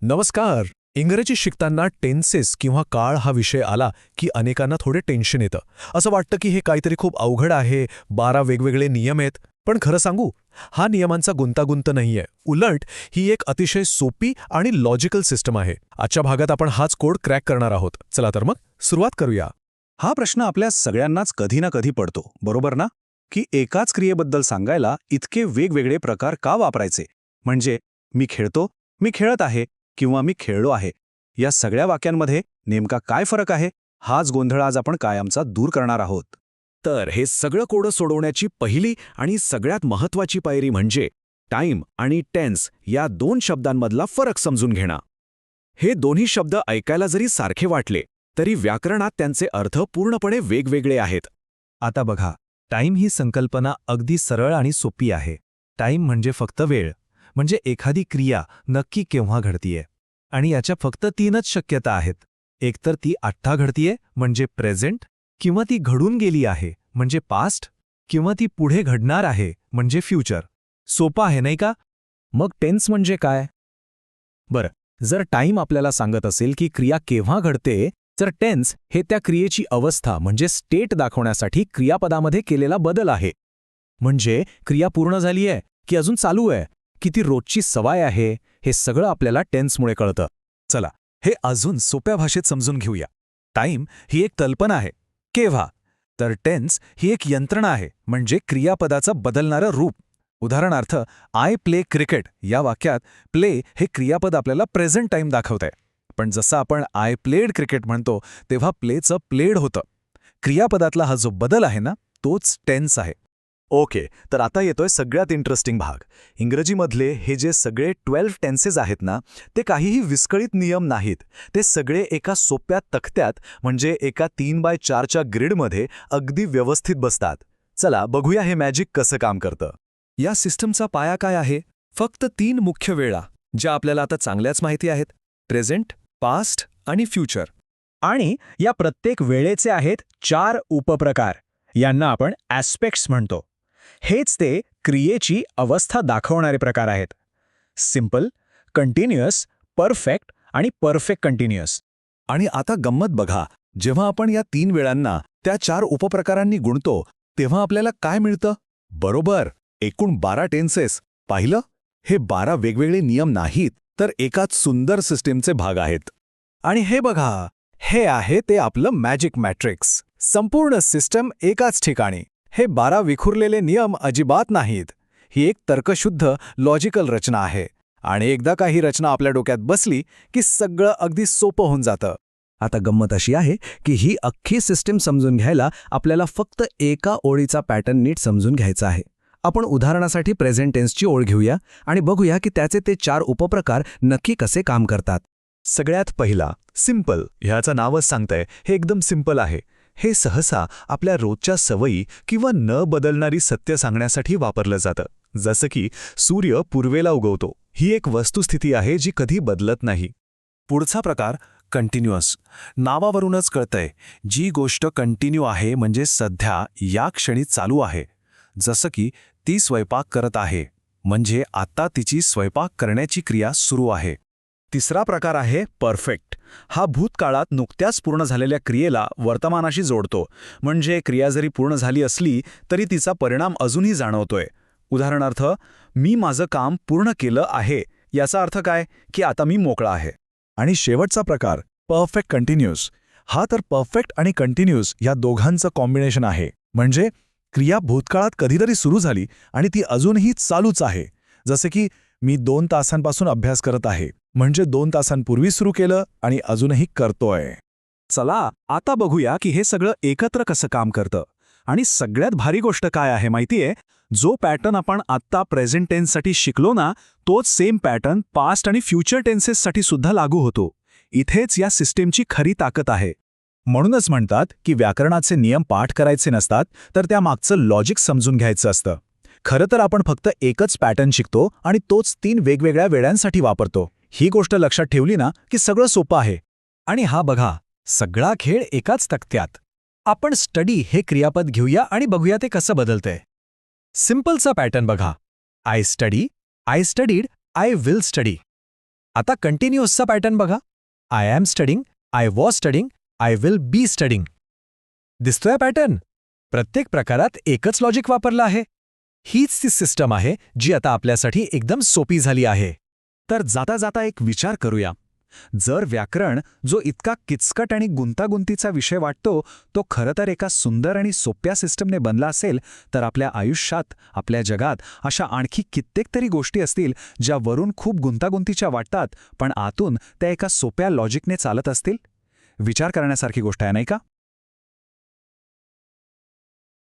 नमस्कार. इंग्रजी शिकताना टेन्सेस किंवा काळ हा विषय आला की अनेकांना थोडे टेन्शन येतं. असं वाटतं की हे काहीतरी खूप अवघड आहे, 12 वेगवेगळे नियम आहेत. पण खरं सांगू, हा नियमांचा गुंतागुंत नाहीये. उलट ही एक अतिशय सोपी आणि लॉजिकल सिस्टम आहे. आजच्या भागात आपण हाच कोड क्रॅक करणार आहोत. चला तर मग सुरुवात करूया. हा प्रश्न आपल्या सगळ्यांनाच कधी ना कधी पडतो, बरोबर ना? की एकाच क्रियेबद्दल सांगायला इतके वेगवेगळे प्रकार का वापरायचे? म्हणजे मी खेळतो, मी खेळत आहे किंवा मी खेळलो आहे. या सगळ्या वाक्यांमध्ये नेमका काय फरक आहे? हाच गोंधळ आज आपण कायमचा दूर करणार आहोत. तर हे सगळं कोडं सोडवण्याची पहिली आणि सगळ्यात महत्त्वाची पायरी म्हणजे टाईम आणि टेन्स या दोन शब्दांमधला फरक समजून घेणं. हे दोन्ही शब्द ऐकायला जरी सारखे वाटले तरी व्याकरणात त्यांचे अर्थ पूर्णपणे वेगवेगळे आहेत. आता बघा, टाईम ही संकल्पना अगदी सरळ आणि सोपी आहे. टाईम म्हणजे फक्त वेळ, म्हणजे एखादी क्रिया नक्की केव्हा घडतीये. आणि याच्या फक्त 3च शक्यता आहेत. एकतर ती आत्ता घडतीये म्हणजे प्रेझेंट, किंवा ती घडून गेली आहे म्हणजे पास्ट, किंवा ती पुढे घडणार आहे म्हणजे फ्युचर. सोपं आहे नाही का? मग टेन्स म्हणजे काय? बरं, जर टाईम आपल्याला सांगत असेल की क्रिया केव्हा घडते, तर टेन्स हे त्या क्रियेची अवस्था म्हणजे स्टेट दाखवण्यासाठी क्रियापदामध्ये केलेला बदल आहे. म्हणजे क्रिया पूर्ण झाली आहे की अजून चालू आहे, की ती रोजची सवय आहे, हे सगळं आपल्याला टेन्समुळे कळतं. चला, हे अजून सोप्या भाषेत समजून घेऊया. टाईम ही एक कल्पना आहे, केव्हा, तर टेन्स ही एक यंत्रणा आहे, म्हणजे क्रियापदाचं बदलणारं रूप. उदाहरणार्थ, आय प्ले क्रिकेट या वाक्यात प्ले हे क्रियापद आपल्याला प्रेझेंट टाईम दाखवतंय. पण जसं आपण आय प्लेड क्रिकेट म्हणतो तेव्हा प्लेचं प्लेड होतं. क्रियापदातला हा जो बदल आहे ना, तोच टेन्स आहे. ओके, तर आता येतोय सगळ्यात इंटरेस्टिंग भाग. इंग्रजीमधले हे जे सगळे 12 टेन्सेस आहेत ना, ते काहीही विस्कळीत नियम नाहीत. ते सगळे एका सोप्या तक्त्यात म्हणजे एका 3x4च्या ग्रिडमध्ये अगदी व्यवस्थित बसतात. चला बघूया हे मॅजिक कसं काम करतं. या सिस्टमचा पाया काय आहे? फक्त 3 मुख्य वेळा, ज्या आपल्याला आता चांगल्याच माहिती आहेत: प्रेझेंट, पास्ट आणि फ्युचर. आणि या प्रत्येक वेळेचे आहेत 4 उपप्रकार. यांना आपण ॲस्पेक्ट्स म्हणतो. हेच ते क्रियेची अवस्था दाखवणारे प्रकार आहेत. सिंपल, कंटिन्युअस, परफेक्ट आणि परफेक्ट कंटिन्युअस. आणि आता गंमत बघा, जेव्हा आपण या 3 वेळांना त्या 4 उपप्रकारांनी गुणतो तेव्हा आपल्याला काय मिळतं? बरोबर, एकूण 12 टेन्सेस. पाहिलं? हे 12 वेगवेगळे नियम नाहीत, तर एकाच सुंदर सिस्टीमचे भाग आहेत. आणि हे बघा, हे आहे ते आपलं मॅजिक मॅट्रिक्स. संपूर्ण सिस्टम एकाच ठिकाणी. हे 12 विखुरलेले नियम अजिबात नाहीत. ही एक तर्कशुद्ध लॉजिकल रचना आहे. आणि एकदा काही रचना आपल्या डोक्यात बसली की सगळं अगदी सोपं होऊन जातं. आता गंमत अशी आहे की ही अख्खी सिस्टीम समजून घ्यायला आपल्याला फक्त एका ओळीचा पॅटर्न नीट समजून घ्यायचा आहे. आपण उदाहरणासाठी प्रेझेंट टेन्सची ओळ घेऊया आणि बघूया की त्याचे ते 4 उपप्रकार नक्की कसे काम करतात. सगळ्यात पहिला, सिंपल. ह्याचं नावच सांगतंय, हे एकदम सिंपल आहे. हे सहसा आपल्या रोजच्या सवयी किंवा न बदलणारी सत्य सांगण्यासाठी वापरलं जातं. जसं की सूर्य पूर्वेला उगवतो. ही एक वस्तुस्थिती आहे जी कधी बदलत नाही. पुढचा प्रकार कंटिन्युअस. नावावरूनच कळतंय, जी गोष्ट कंटिन्यू आहे म्हणजे सध्या या क्षणी चालू आहे. जसं की ती स्वयंपाक करत आहे, म्हणजे आता तिची स्वयंपाक करण्याची क्रिया सुरू आहे. तिसरा प्रकार आहे परफेक्ट. हा भूतकाळात नुकत्याच पूर्ण झालेल्या क्रियेला वर्तमानाशी जोडतो. म्हणजे क्रिया जरी पूर्ण झाली असली तरी तिचा परिणाम अजूनही जाणवतोय. उदाहरणार्थ, मी माझं काम पूर्ण केलं आहे याचा अर्थ काय? की आता मी मोकळा आहे. आणि शेवटचा प्रकार परफेक्ट कंटिन्युअस. हा तर परफेक्ट आणि कंटिन्युअस या दोघांचं कॉम्बिनेशन आहे. म्हणजे क्रिया भूतकाळात कधीतरी सुरू झाली आणि ती अजूनही चालूच आहे. जसे की मी 2 तासांपासून अभ्यास करत आहे, म्हणजे 2 तासांपूर्वी सुरू केलं आणि अजूनही करतोय. चला आता बघूया की हे सगळं एकत्र कसं काम करतं. आणि सगळ्यात भारी गोष्ट काय आहे माहितीये? जो पॅटर्न आपण आत्ता प्रेझेंट टेन्ससाठी शिकलो ना, तोच सेम पॅटर्न पास्ट आणि फ्युचर टेन्सेससाठी सुद्धा लागू होतो. इथेच या सिस्टीमची खरी ताकद आहे. म्हणूनच म्हणतात की व्याकरणाचे नियम पाठ करायचे नसतात, तर त्यामागचं लॉजिक समजून घ्यायचं असतं. खरं तर आपण फक्त एकच पॅटर्न शिकतो आणि तोच 3 वेगवेगळ्या वेळांसाठी वापरतो. ही गोष्ट लक्षात ठेवली ना की सगळं सोपं आहे. आणि हा बघा, सगळा खेळ एकाच तक्त्यात. आपण स्टडी हे क्रियापद घेऊया आणि बघूया ते कसं बदलतंय. सिंपलचा पॅटर्न बघा. I study, I studied, I will study. आता कंटिन्युअसचा पॅटर्न बघा. I am studying, I was studying, I will be studying. दिसतोय पॅटर्न? प्रत्येक प्रकारात एकच लॉजिक वापरलं आहे. हीच ती सिस्टम आहे जी आता आपल्यासाठी एकदम सोपी झाली आहे. तर जाता जाता एक विचार करूया. जर व्याकरण, जो इतका किचकट आणि गुंतागुंतीचा विषय वाटतो, तो खरं तर एका सुंदर आणि सोप्या सिस्टमने बनला असेल, तर आपल्या आयुष्यात, आपल्या जगात अशा आणखी कित्येक तरी गोष्टी असतील ज्या वरून खूप गुंतागुंतीच्या वाटतात, पण आतून त्या एका सोप्या लॉजिकने चालत असतील. विचार करण्यासारखी गोष्ट आहे, नाही का?